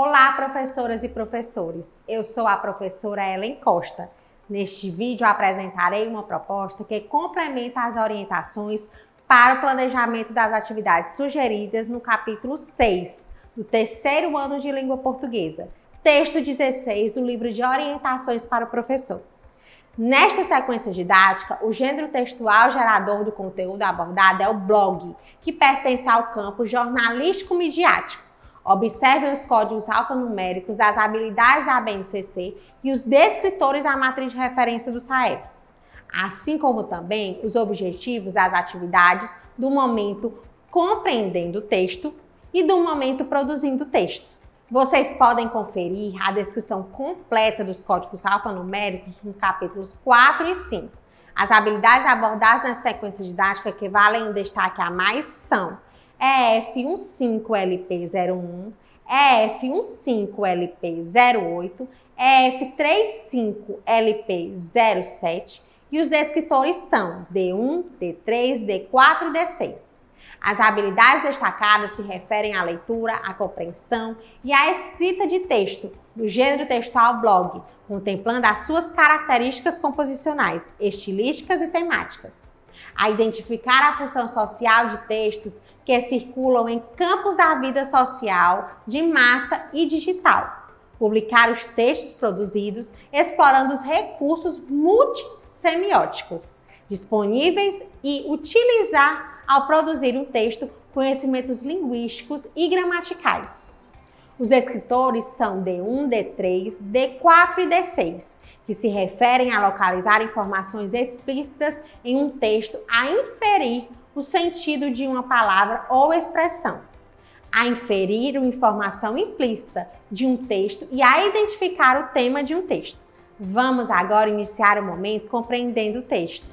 Olá, professoras e professores! Eu sou a professora Ellen Costa. Neste vídeo apresentarei uma proposta que complementa as orientações para o planejamento das atividades sugeridas no capítulo 6 do terceiro ano de língua portuguesa, texto 16 do livro de orientações para o professor. Nesta sequência didática, o gênero textual gerador do conteúdo abordado é o blog, que pertence ao campo jornalístico-midiático. Observem os códigos alfanuméricos, as habilidades da BNCC e os descritores da matriz de referência do SAEB, assim como também os objetivos das atividades do momento compreendendo o texto e do momento produzindo o texto. Vocês podem conferir a descrição completa dos códigos alfanuméricos nos capítulos 4 e 5. As habilidades abordadas na sequência didática que valem um destaque a mais são EF15LP01, EF15LP08, EF35LP07 e os descritores são D1, D3, D4 e D6. As habilidades destacadas se referem à leitura, à compreensão e à escrita de texto do gênero textual blog, contemplando as suas características composicionais, estilísticas e temáticas. A identificar a função social de textos que circulam em campos da vida social, de massa e digital. Publicar os textos produzidos explorando os recursos multissemióticos disponíveis e utilizar ao produzir um texto conhecimentos linguísticos e gramaticais. Os descritores são D1, D3, D4 e D6, que se referem a localizar informações explícitas em um texto, a inferir o sentido de uma palavra ou expressão, a inferir uma informação implícita de um texto e a identificar o tema de um texto. Vamos agora iniciar o momento compreendendo o texto.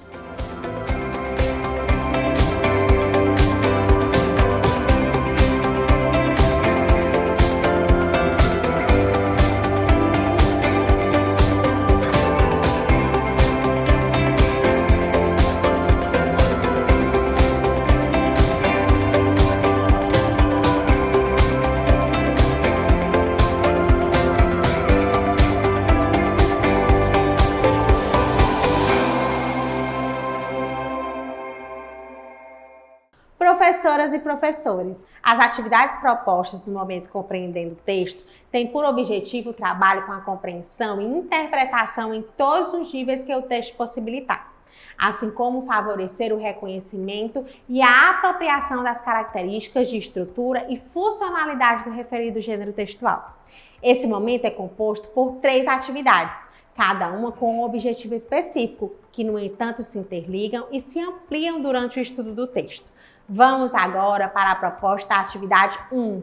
Professoras e professores, as atividades propostas no momento compreendendo o texto têm por objetivo o trabalho com a compreensão e interpretação em todos os níveis que o texto possibilitar, assim como favorecer o reconhecimento e a apropriação das características de estrutura e funcionalidade do referido gênero textual. Esse momento é composto por 3 atividades, cada uma com um objetivo específico, que no entanto se interligam e se ampliam durante o estudo do texto. Vamos agora para a proposta da atividade 1.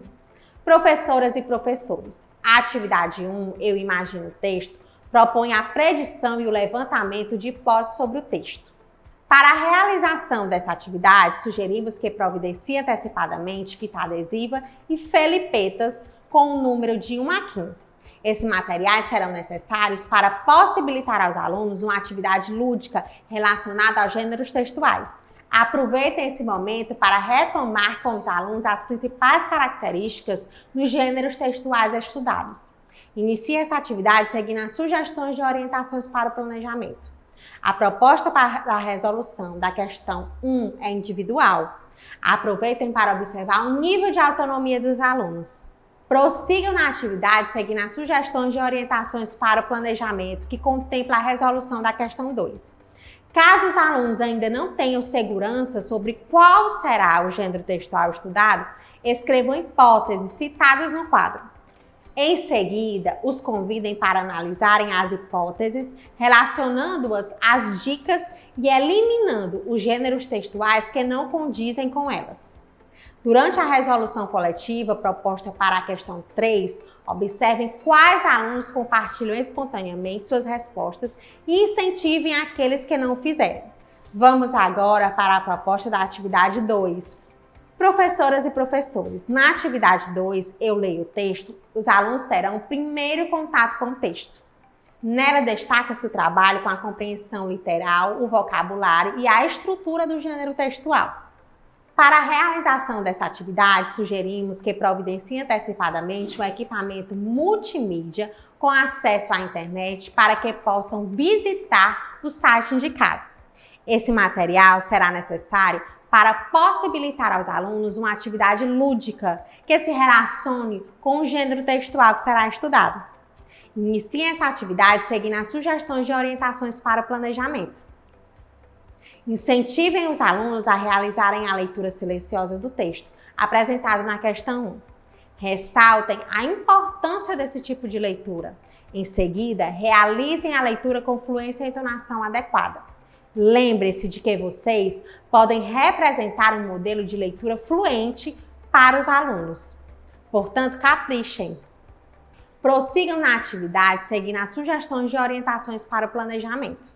Professoras e professores, a atividade 1, Eu Imagino o Texto, propõe a predição e o levantamento de hipóteses sobre o texto. Para a realização dessa atividade, sugerimos que providencie antecipadamente fita adesiva e felipetas com o número de 1 a 15. Esses materiais serão necessários para possibilitar aos alunos uma atividade lúdica relacionada aos gêneros textuais. Aproveitem esse momento para retomar com os alunos as principais características dos gêneros textuais estudados. Inicie essa atividade seguindo as sugestões de orientações para o planejamento. A proposta para a resolução da questão 1 é individual. Aproveitem para observar o nível de autonomia dos alunos. Prossigam na atividade seguindo as sugestões de orientações para o planejamento, que contempla a resolução da questão 2. Caso os alunos ainda não tenham segurança sobre qual será o gênero textual estudado, escrevam hipóteses citadas no quadro. Em seguida, os convidem para analisarem as hipóteses, relacionando-as às dicas e eliminando os gêneros textuais que não condizem com elas. Durante a resolução coletiva proposta para a questão 3, observem quais alunos compartilham espontaneamente suas respostas e incentivem aqueles que não o fizeram. Vamos agora para a proposta da atividade 2. Professoras e professores, na atividade 2, Eu Leio o Texto, os alunos terão o primeiro contato com o texto. Nela destaca-se o trabalho com a compreensão literal, o vocabulário e a estrutura do gênero textual. Para a realização dessa atividade, sugerimos que providencie antecipadamente um equipamento multimídia com acesso à internet para que possam visitar o site indicado. Esse material será necessário para possibilitar aos alunos uma atividade lúdica que se relacione com o gênero textual que será estudado. Iniciem essa atividade seguindo as sugestões de orientações para o planejamento. Incentivem os alunos a realizarem a leitura silenciosa do texto, apresentado na questão 1. Ressaltem a importância desse tipo de leitura. Em seguida, realizem a leitura com fluência e entonação adequada. Lembre-se de que vocês podem representar um modelo de leitura fluente para os alunos. Portanto, caprichem. Prossigam na atividade seguindo as sugestões de orientações para o planejamento.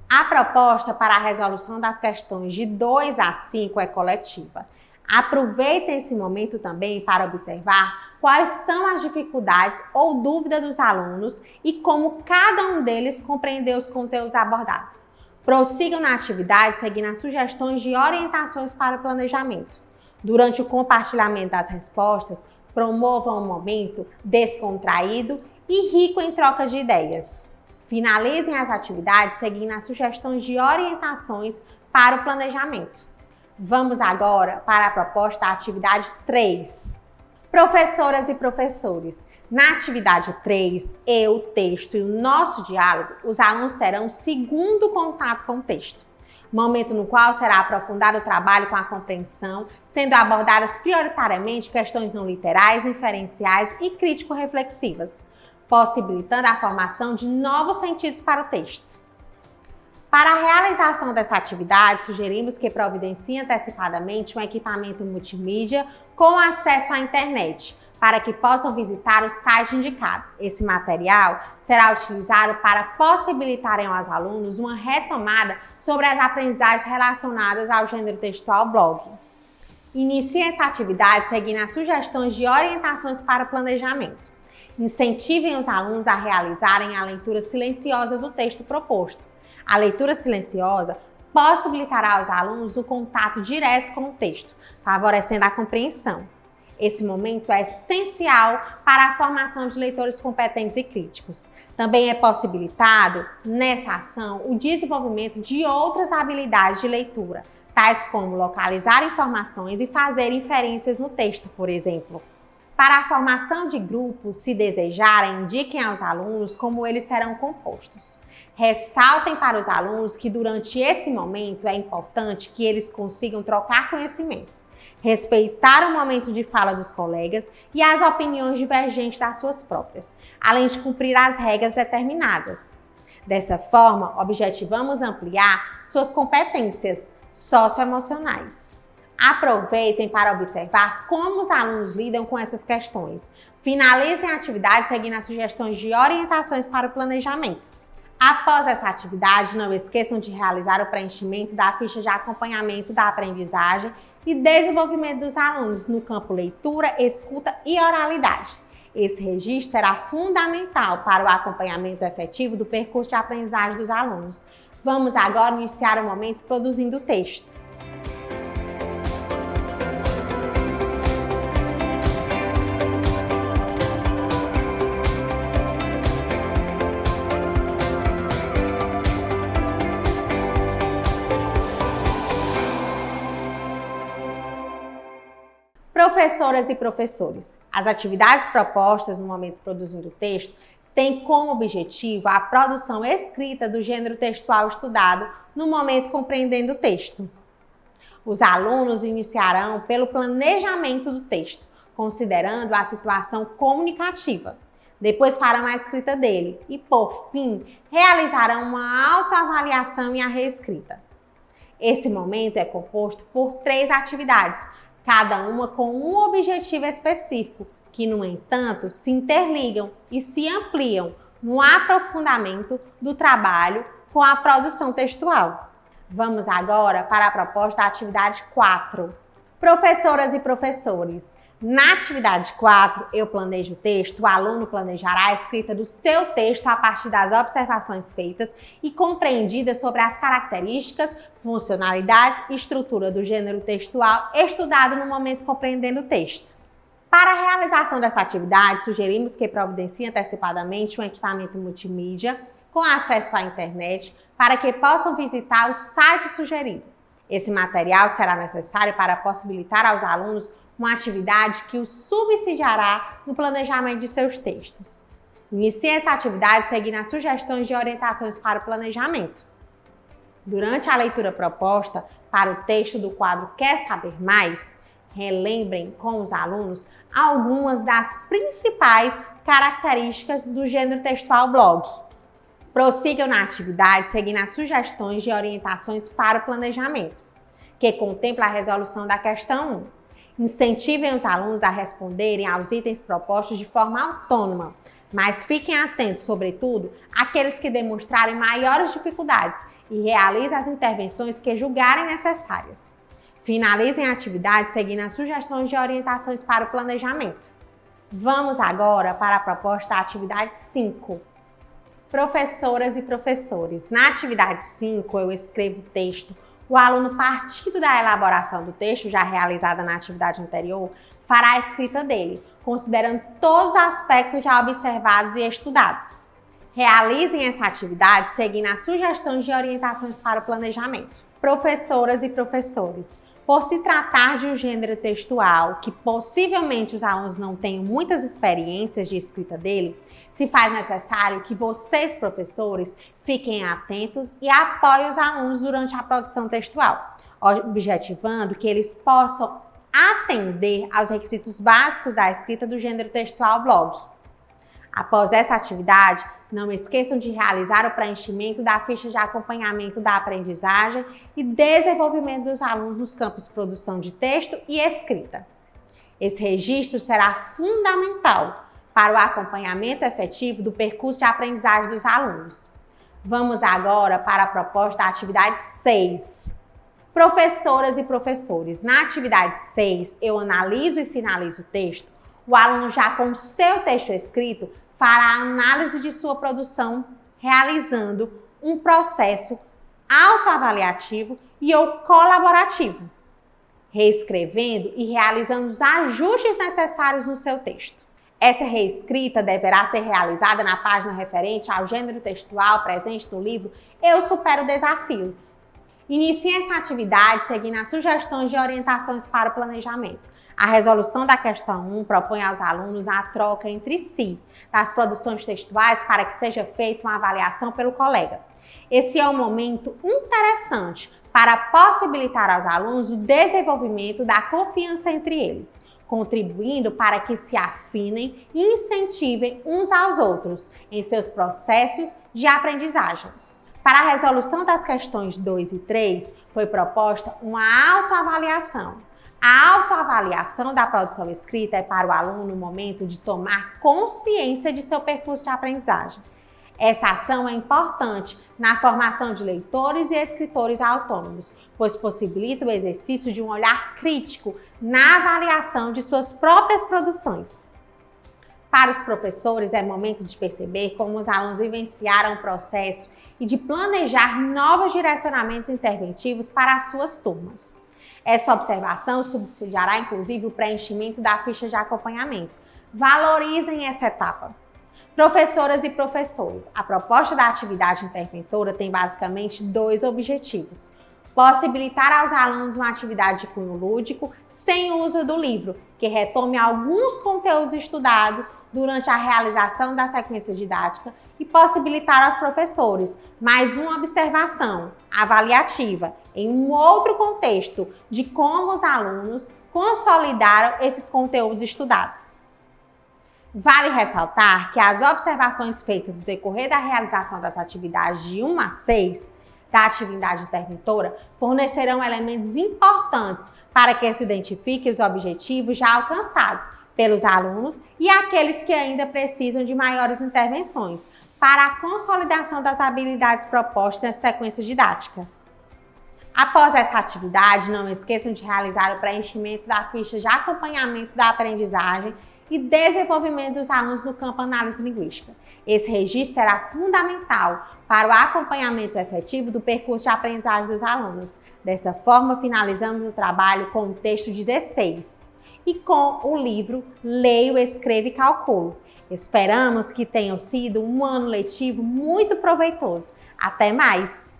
A proposta para a resolução das questões de 2 a 5 é coletiva. Aproveitem esse momento também para observar quais são as dificuldades ou dúvidas dos alunos e como cada um deles compreendeu os conteúdos abordados. Prossigam na atividade seguindo as sugestões de orientações para o planejamento. Durante o compartilhamento das respostas, promovam um momento descontraído e rico em troca de ideias. Finalizem as atividades seguindo as sugestões de orientações para o planejamento. Vamos agora para a proposta da atividade 3. Professoras e professores, na atividade 3, o texto e o nosso diálogo, os alunos terão segundo contato com o texto, momento no qual será aprofundado o trabalho com a compreensão, sendo abordadas prioritariamente questões não literais, inferenciais e crítico-reflexivas, possibilitando a formação de novos sentidos para o texto. Para a realização dessa atividade, sugerimos que providencie antecipadamente um equipamento multimídia com acesso à internet, para que possam visitar o site indicado. Esse material será utilizado para possibilitarem aos alunos uma retomada sobre as aprendizagens relacionadas ao gênero textual blog. Iniciem essa atividade seguindo as sugestões de orientações para o planejamento. Incentivem os alunos a realizarem a leitura silenciosa do texto proposto. A leitura silenciosa possibilitará aos alunos o contato direto com o texto, favorecendo a compreensão. Esse momento é essencial para a formação de leitores competentes e críticos. Também é possibilitado, nessa ação, o desenvolvimento de outras habilidades de leitura, tais como localizar informações e fazer inferências no texto, por exemplo. Para a formação de grupos, se desejarem, indiquem aos alunos como eles serão compostos. Ressaltem para os alunos que durante esse momento é importante que eles consigam trocar conhecimentos, respeitar o momento de fala dos colegas e as opiniões divergentes das suas próprias, além de cumprir as regras determinadas. Dessa forma, objetivamos ampliar suas competências socioemocionais. Aproveitem para observar como os alunos lidam com essas questões. Finalizem a atividade seguindo as sugestões de orientações para o planejamento. Após essa atividade, não esqueçam de realizar o preenchimento da ficha de acompanhamento da aprendizagem e desenvolvimento dos alunos no campo leitura, escuta e oralidade. Esse registro será fundamental para o acompanhamento efetivo do percurso de aprendizagem dos alunos. Vamos agora iniciar o momento produzindo o texto. Professoras e professores, as atividades propostas no momento produzindo o texto têm como objetivo a produção escrita do gênero textual estudado no momento compreendendo o texto. Os alunos iniciarão pelo planejamento do texto, considerando a situação comunicativa. Depois farão a escrita dele e, por fim, realizarão uma autoavaliação e a reescrita. Esse momento é composto por 3 atividades, cada uma com um objetivo específico, que, no entanto, se interligam e se ampliam no aprofundamento do trabalho com a produção textual. Vamos agora para a proposta da atividade 4. Professoras e professores, Na atividade 4, eu planejo o texto, o aluno planejará a escrita do seu texto a partir das observações feitas e compreendidas sobre as características, funcionalidades e estrutura do gênero textual estudado no momento compreendendo o texto. Para a realização dessa atividade, sugerimos que providencie antecipadamente um equipamento multimídia com acesso à internet para que possam visitar o site sugerido. Esse material será necessário para possibilitar aos alunos uma atividade que os subsidiará no planejamento de seus textos. Inicie essa atividade seguindo as sugestões de orientações para o planejamento. Durante a leitura proposta para o texto do quadro Quer Saber Mais?, relembrem com os alunos algumas das principais características do gênero textual blog. Prossigam na atividade seguindo as sugestões de orientações para o planejamento, que contempla a resolução da questão 1. Incentivem os alunos a responderem aos itens propostos de forma autônoma, mas fiquem atentos, sobretudo, àqueles que demonstrarem maiores dificuldades e realizem as intervenções que julgarem necessárias. Finalizem a atividade seguindo as sugestões de orientações para o planejamento. Vamos agora para a proposta da atividade 5. Professoras e professores, na atividade 5 eu escrevo o texto. O aluno, partindo da elaboração do texto, já realizada na atividade anterior, fará a escrita dele, considerando todos os aspectos já observados e estudados. Realizem essa atividade seguindo as sugestões de orientações para o planejamento. Professoras e professores, por se tratar de um gênero textual que possivelmente os alunos não tenham muitas experiências de escrita dele, se faz necessário que vocês, professores, fiquem atentos e apoiem os alunos durante a produção textual, objetivando que eles possam atender aos requisitos básicos da escrita do gênero textual blog. Após essa atividade, não esqueçam de realizar o preenchimento da ficha de acompanhamento da aprendizagem e desenvolvimento dos alunos nos campos produção de texto e escrita. Esse registro será fundamental para o acompanhamento efetivo do percurso de aprendizagem dos alunos. Vamos agora para a proposta da atividade 6. Professoras e professores, na atividade 6, eu analiso e finalizo o texto. O aluno já com o seu texto escrito fará a análise de sua produção, realizando um processo autoavaliativo e ou colaborativo, reescrevendo e realizando os ajustes necessários no seu texto. Essa reescrita deverá ser realizada na página referente ao gênero textual presente no livro Eu Supero Desafios. Inicie essa atividade seguindo as sugestões de orientações para o planejamento. A resolução da questão 1 propõe aos alunos a troca entre si das produções textuais para que seja feita uma avaliação pelo colega. Esse é um momento interessante para possibilitar aos alunos o desenvolvimento da confiança entre eles, contribuindo para que se afinem e incentivem uns aos outros em seus processos de aprendizagem. Para a resolução das questões 2 e 3, foi proposta uma autoavaliação. A autoavaliação da produção escrita é para o aluno no momento de tomar consciência de seu percurso de aprendizagem. Essa ação é importante na formação de leitores e escritores autônomos, pois possibilita o exercício de um olhar crítico na avaliação de suas próprias produções. Para os professores, é momento de perceber como os alunos vivenciaram o processo e de planejar novos direcionamentos interventivos para as suas turmas. Essa observação subsidiará, inclusive, o preenchimento da ficha de acompanhamento. Valorizem essa etapa. Professoras e professores, a proposta da atividade interventora tem basicamente 2 objetivos. Possibilitar aos alunos uma atividade de cunho lúdico sem uso do livro, que retome alguns conteúdos estudados durante a realização da sequência didática e possibilitar aos professores mais uma observação avaliativa em um outro contexto de como os alunos consolidaram esses conteúdos estudados. Vale ressaltar que as observações feitas no decorrer da realização das atividades de 1 a 6 da atividade interventora fornecerão elementos importantes para que se identifiquem os objetivos já alcançados pelos alunos e aqueles que ainda precisam de maiores intervenções para a consolidação das habilidades propostas nessa sequência didática. Após essa atividade, não esqueçam de realizar o preenchimento da ficha de acompanhamento da aprendizagem e desenvolvimento dos alunos no campo análise linguística. Esse registro será fundamental para o acompanhamento efetivo do percurso de aprendizagem dos alunos. Dessa forma, finalizamos o trabalho com o texto 16 e com o livro Leio, Escrevo e Calculo. Esperamos que tenha sido um ano letivo muito proveitoso. Até mais!